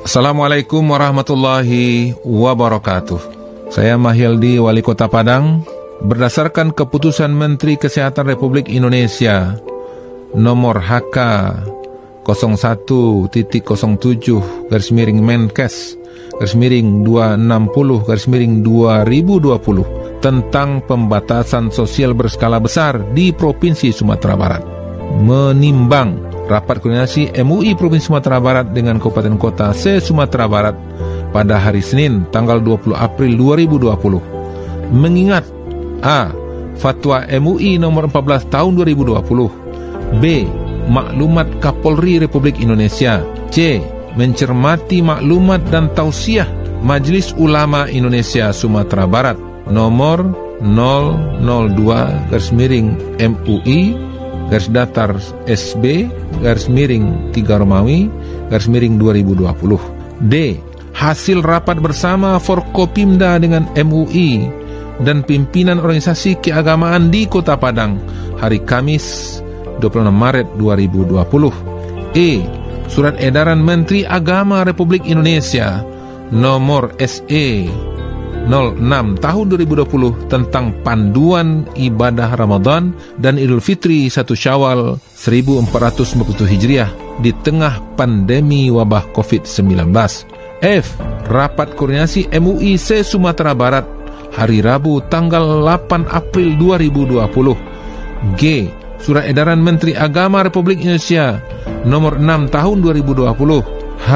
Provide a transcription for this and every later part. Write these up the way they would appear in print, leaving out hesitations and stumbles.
Assalamualaikum warahmatullahi wabarakatuh. Saya Mahyildi, Wali Kota Padang. Berdasarkan keputusan Menteri Kesehatan Republik Indonesia nomor HK 01-07-Menkes/260/2020 tentang pembatasan sosial berskala besar di Provinsi Sumatera Barat, menimbang rapat koordinasi MUI Provinsi Sumatera Barat dengan Kabupaten Kota se-Sumatera Barat pada hari Senin tanggal 20 April 2020, mengingat A. Fatwa MUI nomor 14 tahun 2020, B. Maklumat Kapolri Republik Indonesia, C. Mencermati maklumat dan tausiah Majelis Ulama Indonesia Sumatera Barat nomor 002/MUI /SB/3 D. Hasil rapat bersama Forkopimda dengan MUI dan pimpinan organisasi keagamaan di Kota Padang hari Kamis 26 Maret 2020. E. Surat Edaran Menteri Agama Republik Indonesia nomor SE 06 tahun 2020 tentang panduan ibadah Ramadan dan Idul Fitri 1 Syawal 1447 Hijriah di tengah pandemi wabah COVID-19. F. Rapat koordinasi MUI se-Sumatera Barat hari Rabu tanggal 8 April 2020. G. Surat Edaran Menteri Agama Republik Indonesia nomor 6 tahun 2020. H.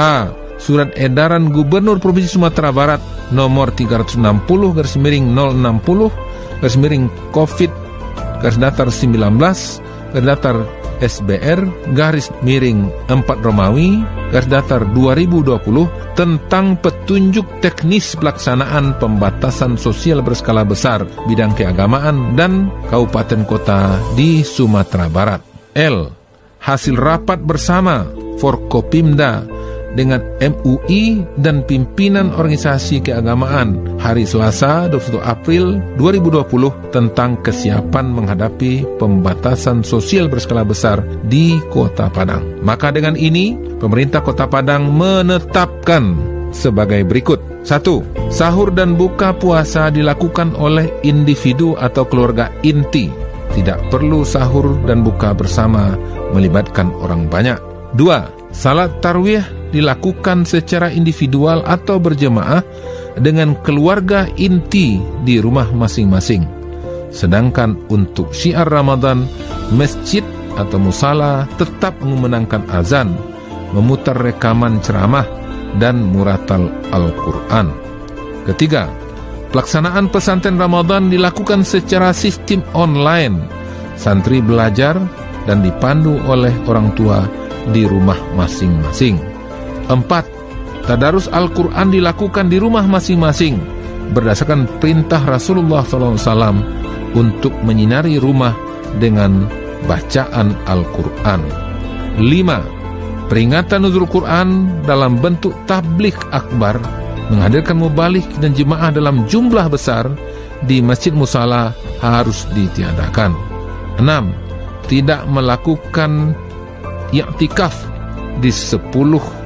Surat Edaran Gubernur Provinsi Sumatera Barat nomor 360/COVID-19/COVID-SBR/4 tentang petunjuk teknis pelaksanaan pembatasan sosial berskala besar bidang keagamaan dan kabupaten kota di Sumatera Barat. L. Hasil rapat bersama Forkopimda dengan MUI dan pimpinan organisasi keagamaan hari Selasa 21 April 2020 tentang kesiapan menghadapi pembatasan sosial berskala besar di Kota Padang. Maka dengan ini, pemerintah Kota Padang menetapkan sebagai berikut. 1. Sahur dan buka puasa dilakukan oleh individu atau keluarga inti. Tidak perlu sahur dan buka bersama melibatkan orang banyak. 2. Salat tarawih dilakukan secara individual atau berjemaah dengan keluarga inti di rumah masing-masing. Sedangkan untuk syiar Ramadan, masjid atau musala tetap mengumandangkan azan, memutar rekaman ceramah, dan muratal Al-Quran. Ketiga, pelaksanaan pesantren Ramadan dilakukan secara sistem online. Santri belajar dan dipandu oleh orang tua di rumah masing-masing. 4. Tadarus Al-Quran dilakukan di rumah masing-masing berdasarkan perintah Rasulullah SAW untuk menyinari rumah dengan bacaan Al-Quran. 5. Peringatan nuzul Quran dalam bentuk tabligh akbar, menghadirkan mubalik dan jemaah dalam jumlah besar di masjid musala harus ditiadakan. 6. Tidak melakukan i'tikaf di 10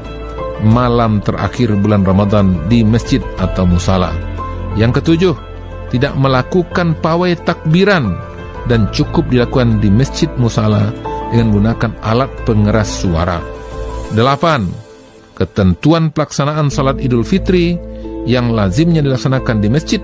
malam terakhir bulan Ramadan di masjid atau musala. Yang ketujuh, tidak melakukan pawai takbiran dan cukup dilakukan di masjid musala dengan menggunakan alat pengeras suara. 8. Ketentuan pelaksanaan salat Idul Fitri yang lazimnya dilaksanakan di masjid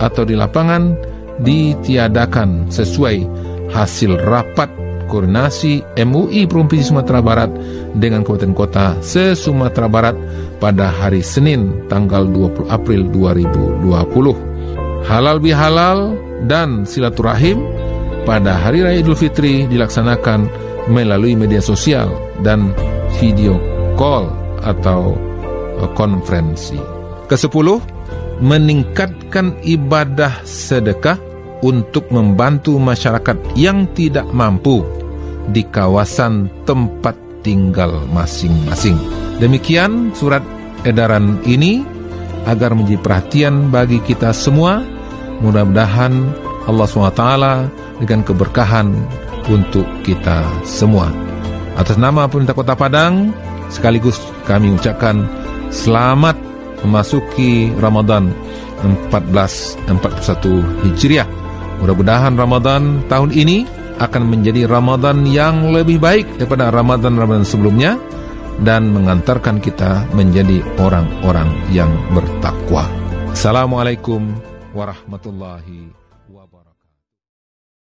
atau di lapangan ditiadakan sesuai hasil rapat koordinasi MUI Provinsi Sumatera Barat dengan kabupaten kota se-Sumatera Barat pada hari Senin tanggal 20 April 2020. Halal bihalal dan silaturahim pada Hari Raya Idul Fitri dilaksanakan melalui media sosial dan video call atau konferensi. Ke-10, meningkatkan ibadah sedekah untuk membantu masyarakat yang tidak mampu di kawasan tempat tinggal masing-masing. Demikian surat edaran ini agar menjadi perhatian bagi kita semua. Mudah-mudahan Allah SWT dengan keberkahan untuk kita semua. Atas nama pemerintah Kota Padang, sekaligus kami ucapkan Selamat memasuki Ramadan 1441 Hijriah. Mudah-mudahan Ramadan tahun ini akan menjadi Ramadan yang lebih baik daripada Ramadan-Ramadan sebelumnya dan mengantarkan kita menjadi orang-orang yang bertakwa. Assalamualaikum warahmatullahi wabarakatuh.